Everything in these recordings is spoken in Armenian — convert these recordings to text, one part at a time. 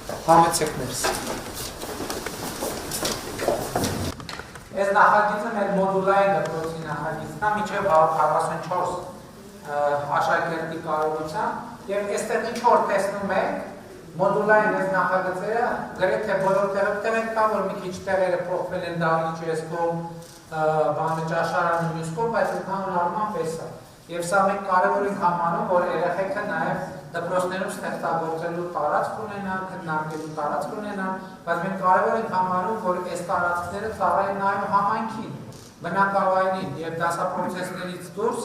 Համեցեք ներս։ Այս նախագիծը մեր մոդուլային դպրոցի նախագիծն է մինչև 44 աշակերտի կարողությամբ եւ այստեղ ինչ որ տեսնում եք մոդուլային այս նախագծերը գրեթե բոլոր տեղերում կա որ մի քիչ տեղերը փոխվել են դահլիճի այս կողմ բանը ճաշարանը մյուս կողմ բայց ընդհանուր առմամբ էս է եւ սա մենք կարեւոր ենք համարում որ երեխեքը նաեւ դպրոցներում ստեղծագործելու տարածք ունենան, քննարկելու տարածք ունենան, բայց մենք կարևոր ենք համարում, որ այս տարածքները ծառայեն նաեւ համայնքին, բնակավայրին եւ դասապրոցեսներից դուրս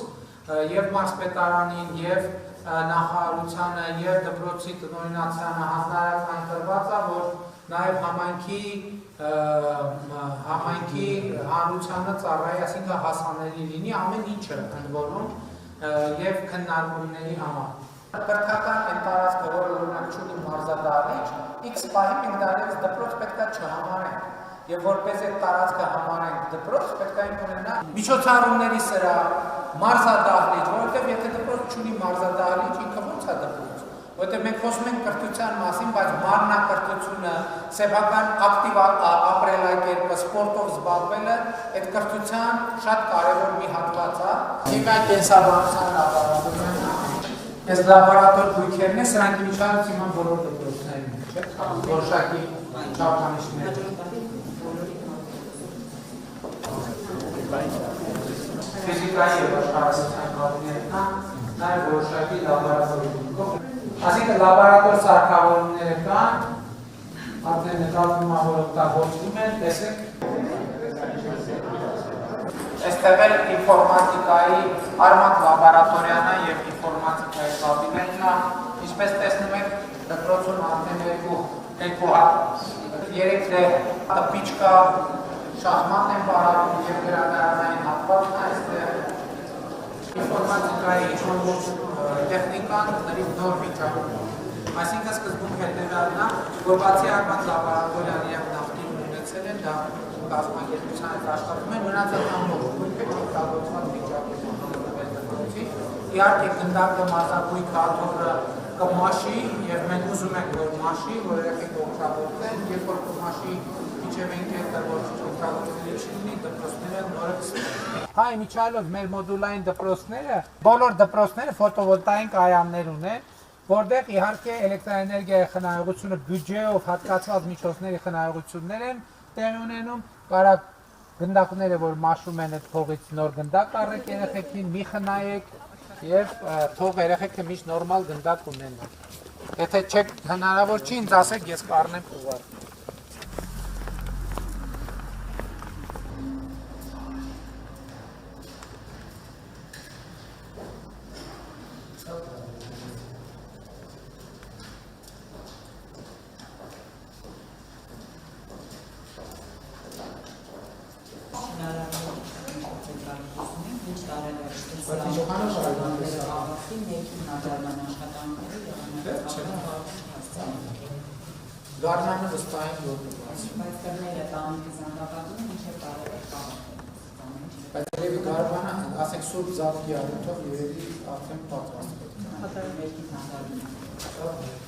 եւ մարզպետարանին եւ նախարարությանը եւ դպրոցի տնօրինացիանը հանրահայտ տրված է, որ նաեւ համայնքի հանրությանը ծառայի, այսինքն հասանելի լինի ամեն ինչը ընդ որում եւ քննարկումների համար։ Կրթական են տարածքը, որը օրինակ չունի մարզադահլիճ, X պահի մենք դարևս դպրոց պետք է չհամարենք եւ որպես այդ տարածքը համարենք դպրոց պետք է ունենա միջոցառումների սրահ, մարզադահլիճ, որովհետեւ եթե դպրոց չունի մարզադահլիճ, ինքը ո՞նց է դպրոց։ Որովհետեւ մենք խոսում ենք կրթության մասին, բայց մարմնակրթությունը, սեփական ակտիվ ապրելակերպը, սպորտով զբաղվելը այդ կրթության շատ կարեւոր մի հատված է։ Եվ այդ կենսաբանության լաբորատորիան Այս լաբորատոր գույքերն է, սրանք միջանց իման բոլոր դպրոցներն են, չէ՞, որոշակի չափանիշներ։ Ֆիզիկայի եւ աշխարհագրության կողմերն նաեւ որոշակի լաբորատորի գույքով։ Այսինքն լաբորատոր սարքավորումները կան, արդեն նկատվում է, որ օգտագործվում են, տեսեք։ Այստեղ էլ ինֆորմատիկայի արմատ լաբորատորիան է եւ ինֆորմատիկայի կաբինետն է, ինչպես տեսնում եք դպրոցում արդեն երեք տպիչ կա, շախմատ են պարապում եւ գրադարանային հատվածն է այստեղ ինֆորմատիկայի տեխնիկան լրիվ նոր վիճակում է։ Այսինքն սկզբում հետեւյալն է, որ բացի արմատ լաբորատորիան եւ նախկին ունեցել են դա կազմակերպության հետ աշխատում են, մնացած ամբողջ գույքը օգտագործված վիճակում դպրոցի։ Իհարկե գնդակը, մազագույքը, աթոռը կմաշի եւ մենք ուզում ենք որ մաշի, որ երեխեք օգտագործեն, երբ որ կմաշի իջև ենք հետը որ օգտագործելի չլինի, դպրոցները նորը կստեղծեն։ Հայ միջալով մեր մոդուլային դպրոցները, բոլոր դպրոցները ֆոտովոլտային կայաններ ունեն, որտեղ իհարկե էլեկտրաէներգիայի խնայողությունը բյուջեով հատկացված միջոցների խնայողություններ են տեղի ունենում, կարակ գնդակները, որ մաշում են այդ փողից նոր գնդակ առեք երեխեքին, մի խնայեք եւ թող երեխեքը միշտ նորմալ գնդակ ունենան։ Եթե չեք հնարավոր չի, ինձ ասեք, ես կառնեմ ուղղակի։ Գարնանը վստահ են որ կբացի։ Բայց դռները տանիքի զանգակատում մինչև կարող է Բայց երևի գարնանը, ասենք սուրբ զավկի արյունով երևի արդեն պատրաստ պետք է։